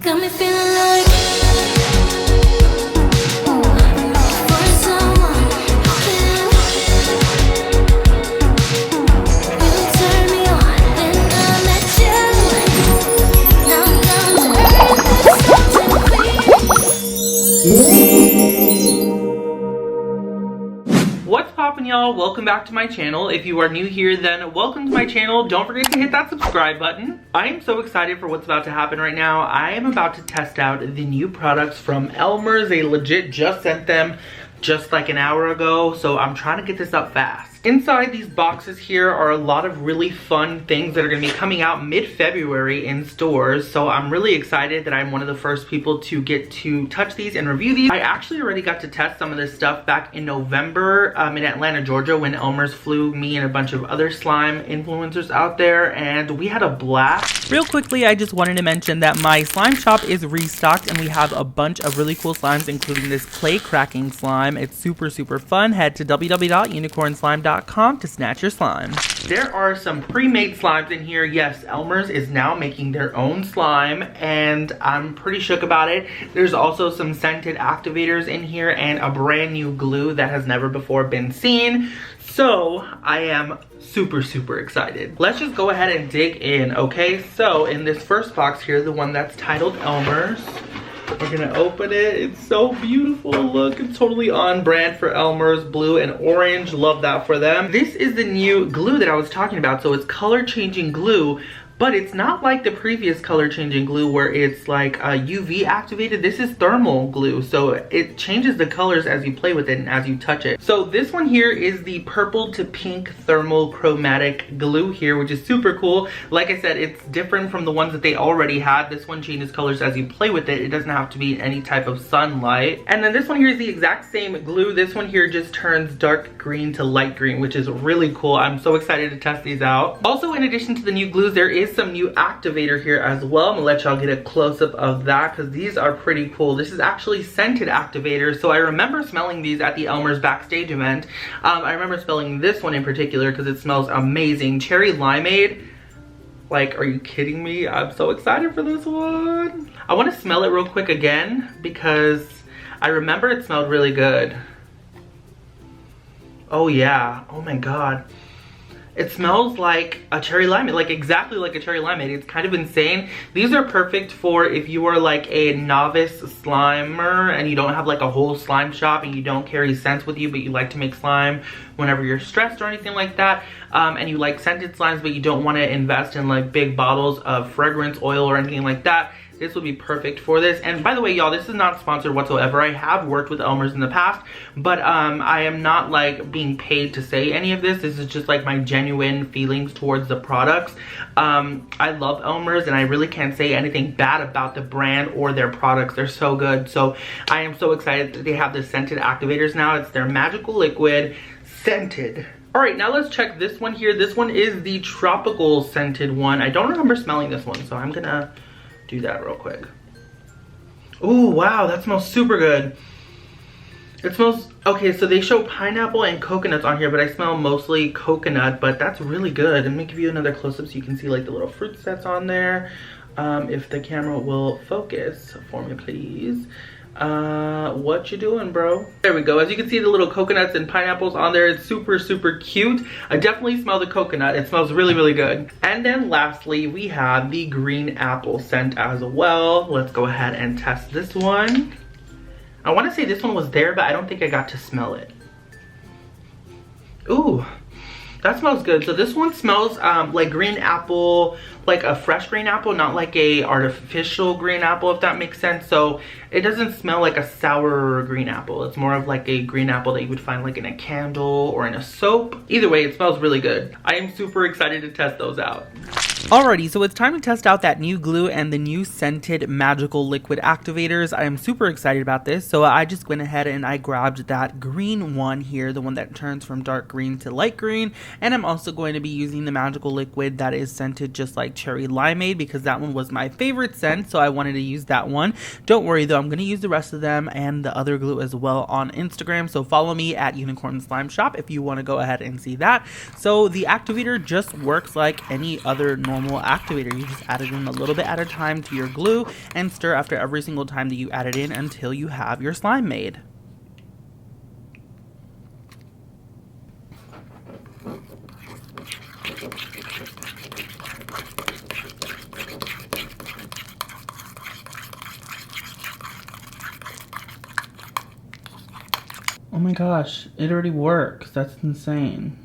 Got me feeling like for someone you turn me on and I met you. Now I'm down to What's poppin', y'all? Welcome back to my channel. If you are new here, then welcome to my channel. Don't forget to hit that subscribe button. I am so excited for what's about to happen right now. I am about to test out the new products from Elmers. They legit just sent them just like an hour ago, so I'm trying to get this up fast. Inside these boxes here are a lot of really fun things that are going to be coming out mid-February in stores, so I'm really excited that I'm one of the first people to get to touch these and review these. I actually already got to test some of this stuff back in November in Atlanta, Georgia, when Elmers flew me and a bunch of other slime influencers out there, and we had a blast. Real quickly, I just wanted to mention that my slime shop is restocked and we have a bunch of really cool slimes, including this clay cracking slime. It's super fun. Head to www.unicornslime.com to snatch your slime. There are some pre-made slimes in here. Yes, Elmers is now making their own slime and I'm pretty shook about it. There's also some scented activators in here and a brand new glue that has never before been seen. So I am super excited. Let's just go ahead and dig in, okay? So in this first box here, the one that's titled Elmers, we're gonna open it. It's so beautiful. Look, it's totally on brand for Elmers, blue and orange. Love that for them. This is the new glue that I was talking about. So it's color changing glue, but it's not like the previous color changing glue where it's like UV activated. This is thermal glue, so it changes the colors as you play with it and as you touch it. So this one here is the purple to pink thermal chromatic glue here, which is super cool. Like I said, it's different from the ones that they already had. This one changes colors as you play with it. It doesn't have to be any type of sunlight. And then this one here is the exact same glue. This one here just turns dark green to light green, which is really cool. I'm so excited to test these out. Also, in addition to the new glues, there is some new activator here as well. I'm gonna let y'all get a close-up of that because these are pretty cool. This is actually scented activators, so I remember smelling these at the Elmers backstage event. I remember smelling this one in particular because it smells amazing. Cherry limeade. Like, are you kidding me? I'm so excited for this one. I want to smell it real quick again because I remember it smelled really good. Oh yeah, oh my god. It smells like a cherry limeade, like exactly like a cherry limeade. It's kind of insane. These are perfect for if you are like a novice slimer and you don't have like a whole slime shop and you don't carry scents with you, but you like to make slime whenever you're stressed or anything like that. And you like scented slimes, but you don't want to invest in like big bottles of fragrance oil or anything like that. This would be perfect for this. And by the way, y'all, this is not sponsored whatsoever. I have worked with Elmers in the past, but I am not like being paid to say any of this. This is just like my genuine feelings towards the products. I love Elmers and I really can't say anything bad about the brand or their products. They're so good. So I am so excited that they have the scented activators now. It's their magical liquid scented. All right, now let's check this one here. This one is the tropical scented one. I don't remember smelling this one, so I'm gonna do that real quick. Oh wow, that smells super good. It smells, okay, so they show pineapple and coconuts on here, but I smell mostly coconut, but that's really good. Let me give you another close-up so you can see like the little fruit sets on there. If the camera will focus for me, please. What you doing, bro? There we go. As you can see, the little coconuts and pineapples on there. It's super cute. I definitely smell the coconut. It smells really good. And then lastly, we have the green apple scent as well. Let's go ahead and test this one. I want to say this one was there, but I don't think I got to smell it. Ooh, that smells good. So this one smells like green apple, like a fresh green apple, not like a artificial green apple, if that makes sense. So it doesn't smell like a sour green apple. It's more of like a green apple that you would find like in a candle or in a soap. Either way, it smells really good. I am super excited to test those out. Alrighty, so it's time to test out that new glue and the new scented magical liquid activators. I am super excited about this, so I just went ahead and I grabbed that green one here, the one that turns from dark green to light green, and I'm also going to be using the magical liquid that is scented just like cherry limeade because that one was my favorite scent, so I wanted to use that one. Don't worry though, I'm going to use the rest of them and the other glue as well on Instagram, so follow me at Unicorn Slime Shop if you want to go ahead and see that. So the activator just works like any other normal normal activator. You just add it in a little bit at a time to your glue and stir after every single time that you add it in until you have your slime made. Oh my gosh, it already works. That's insane.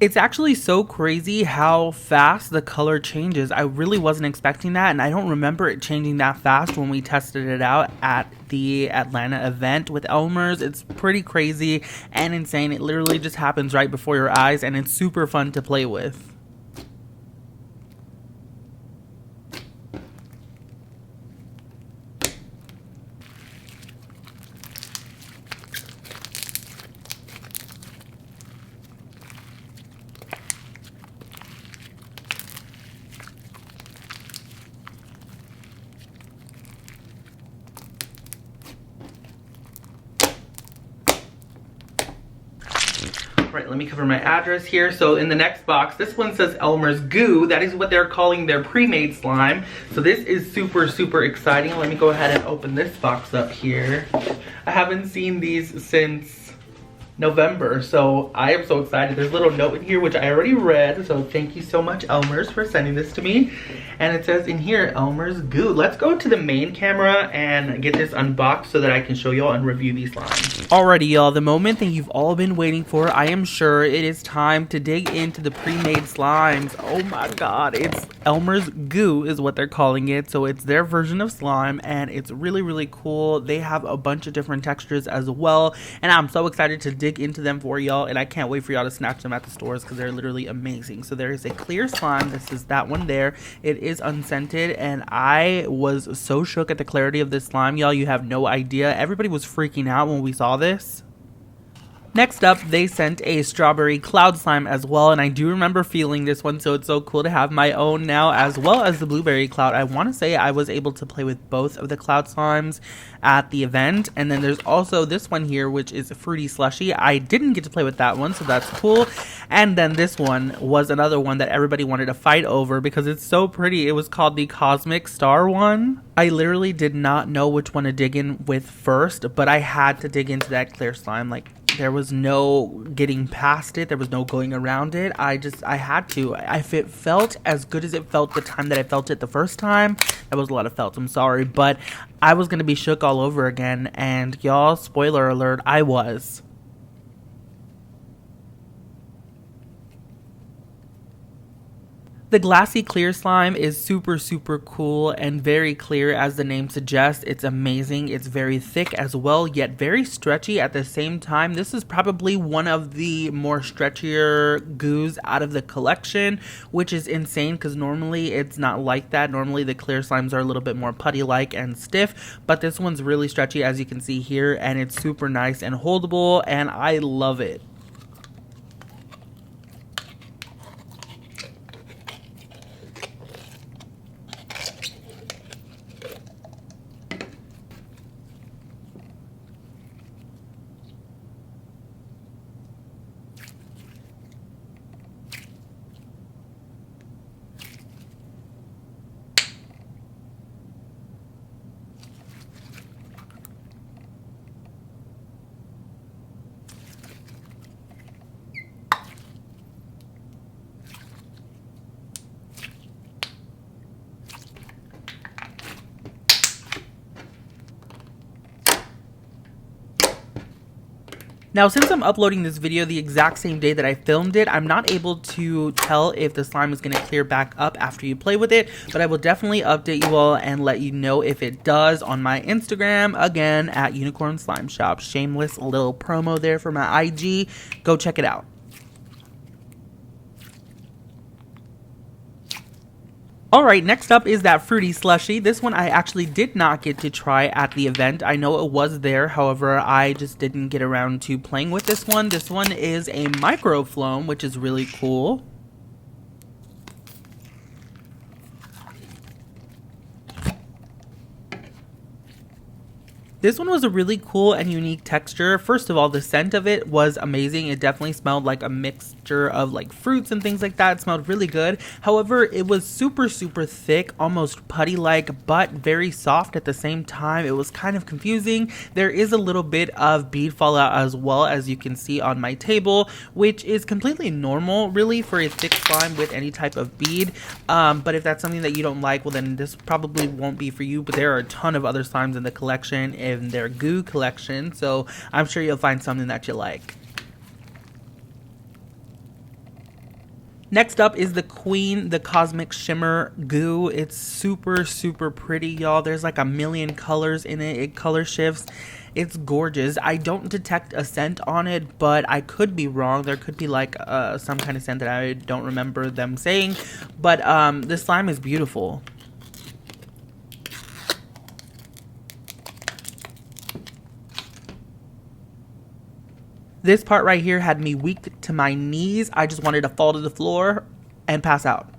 It's actually so crazy how fast the color changes. I really wasn't expecting that, and I don't remember it changing that fast when we tested it out at the Atlanta event with Elmers. It's pretty crazy and insane. It literally just happens right before your eyes, and it's super fun to play with. Right, let me cover my address here. So in the next box, this one says Elmer's Goo. That is what they're calling their pre-made slime. So this is super, super exciting. Let me go ahead and open this box up here. I haven't seen these since November, so I am so excited. There's a little note in here which I already read, so thank you so much, Elmers, for sending this to me. And it says in here, Elmer's Goo. Let's go to the main camera and get this unboxed so that I can show y'all and review these slimes. Alrighty, y'all, the moment that you've all been waiting for. I am sure it is time to dig into the pre-made slimes. Oh my god, it's Elmer's Goo is what they're calling it. So it's their version of slime, and it's really, really cool. They have a bunch of different textures as well, and I'm so excited to dig into them for y'all, and I can't wait for y'all to snatch them at the stores because they're literally amazing. So there is a clear slime. This is that one there. It is unscented, and I was so shook at the clarity of this slime, y'all. You have no idea. Everybody was freaking out when we saw this. Next up, they sent a strawberry cloud slime as well, and I do remember feeling this one, so it's so cool to have my own now, as well as the blueberry cloud. I want to say I was able to play with both of the cloud slimes at the event, and then there's also this one here, which is a fruity slushy. I didn't get to play with that one, so that's cool. And then this one was another one that everybody wanted to fight over because it's so pretty. It was called the Cosmic Star one. I literally did not know which one to dig in with first, but I had to dig into that clear slime. Like, there was no getting past it. There was no going around it. I had to. If it felt as good as it felt the time that I felt it the first time, that was a lot of felt, I'm sorry, but I was going to be shook all over again, and y'all, spoiler alert, I was. The glassy clear slime is super, super cool and very clear, as the name suggests. It's amazing. It's very thick as well, yet very stretchy at the same time. This is probably one of the more stretchier goos out of the collection, which is insane because normally it's not like that. Normally the clear slimes are a little bit more putty-like and stiff, but this one's really stretchy, as you can see here, and it's super nice and holdable, and I love it. Now, since I'm uploading this video the exact same day that I filmed it, I'm not able to tell if the slime is going to clear back up after you play with it, but I will definitely update you all and let you know if it does on my Instagram, again, at Unicorn Slime Shop. Shameless little promo there for my IG. Go check it out. Alright, next up is that fruity slushy. This one I actually did not get to try at the event. I know it was there, however, I just didn't get around to playing with this one. This one is a micro Phloem, which is really cool. This one was a really cool and unique texture. First of all, the scent of it was amazing. It definitely smelled like a mixture of like fruits and things like that. It smelled really good. However, it was super thick, almost putty-like, but very soft at the same time. It was kind of confusing. There is a little bit of bead fallout as well, as you can see on my table, which is completely normal really for a thick slime with any type of bead. But if that's something that you don't like, well then this probably won't be for you. But there are a ton of other slimes in the collection, in their goo collection, so I'm sure you'll find something that you like. Next up is the Queen, the Cosmic Shimmer Goo. It's super pretty, y'all. There's like a million colors in it. It color shifts. It's gorgeous. I don't detect a scent on it, but I could be wrong. There could be like some kind of scent that I don't remember them saying, but the slime is beautiful. This part right here had me weak to my knees. I just wanted to fall to the floor and pass out.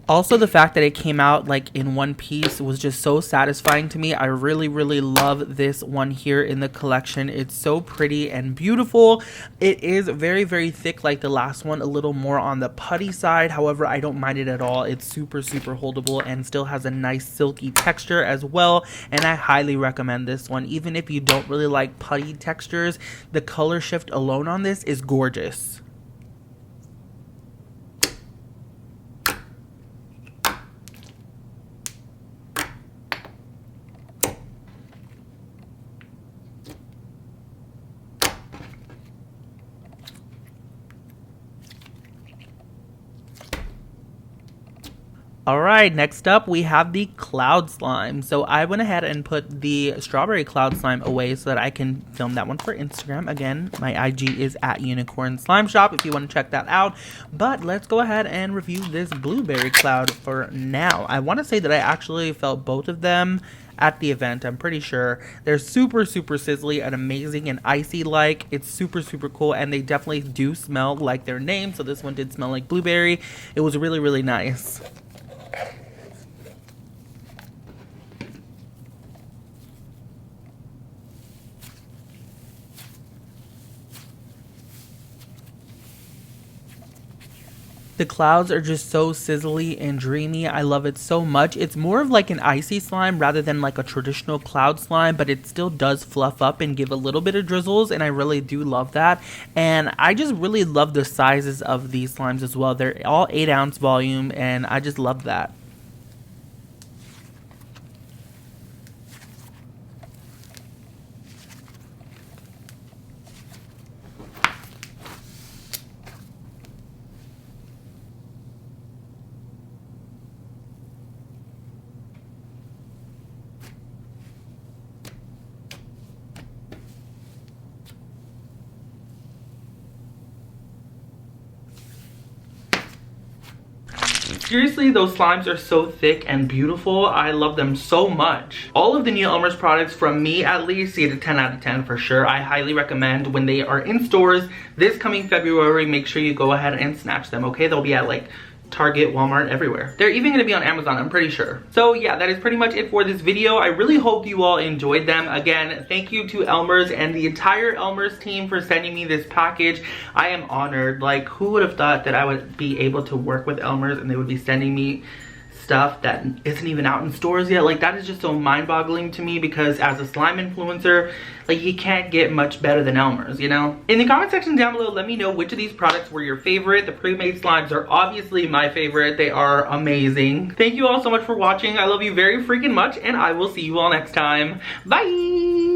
Also, the fact that it came out like in one piece was just so satisfying to me. I really love this one here in the collection. It's so pretty and beautiful. It is very thick like the last one, a little more on the putty side. However, I don't mind it at all. It's super holdable and still has a nice silky texture as well. And I highly recommend this one. Even if you don't really like putty textures, the color shift alone on this is gorgeous. Alright, next up we have the Cloud Slime. So I went ahead and put the Strawberry Cloud Slime away so that I can film that one for Instagram. Again, my IG is at Unicorn Slime Shop if you want to check that out. But let's go ahead and review this Blueberry Cloud for now. I want to say that I actually felt both of them at the event. I'm pretty sure they're super sizzly and amazing and icy like. It's super cool, and they definitely do smell like their name. So this one did smell like blueberry. It was really nice. The clouds are just so sizzly and dreamy. I love it so much. It's more of like an icy slime rather than like a traditional cloud slime, but it still does fluff up and give a little bit of drizzles, and I really do love that. And I just really love the sizes of these slimes as well. They're all 8-ounce volume, and I just love that. Seriously, those slimes are so thick and beautiful. I love them so much. All of the new Elmer's products, from me at least, get a 10 out of 10 for sure. I highly recommend when they are in stores this coming February, make sure you go ahead and snatch them, okay? They'll be at like Target, Walmart, everywhere. They're even gonna be on Amazon, I'm pretty sure. So yeah, that is pretty much it for this video. I really hope you all enjoyed them. Again, thank you to Elmers and the entire Elmers team for sending me this package. I am honored. Like, who would have thought that I would be able to work with Elmers and they would be sending me stuff that isn't even out in stores yet? Like, that is just so mind-boggling to me, because as a slime influencer, like, you can't get much better than Elmer's, you know? In the comment section down below, let me know which of these products were your favorite. The pre-made slimes are obviously my favorite. They are amazing. Thank you all so much for watching. I love you very freaking much, and I will see you all next time. Bye!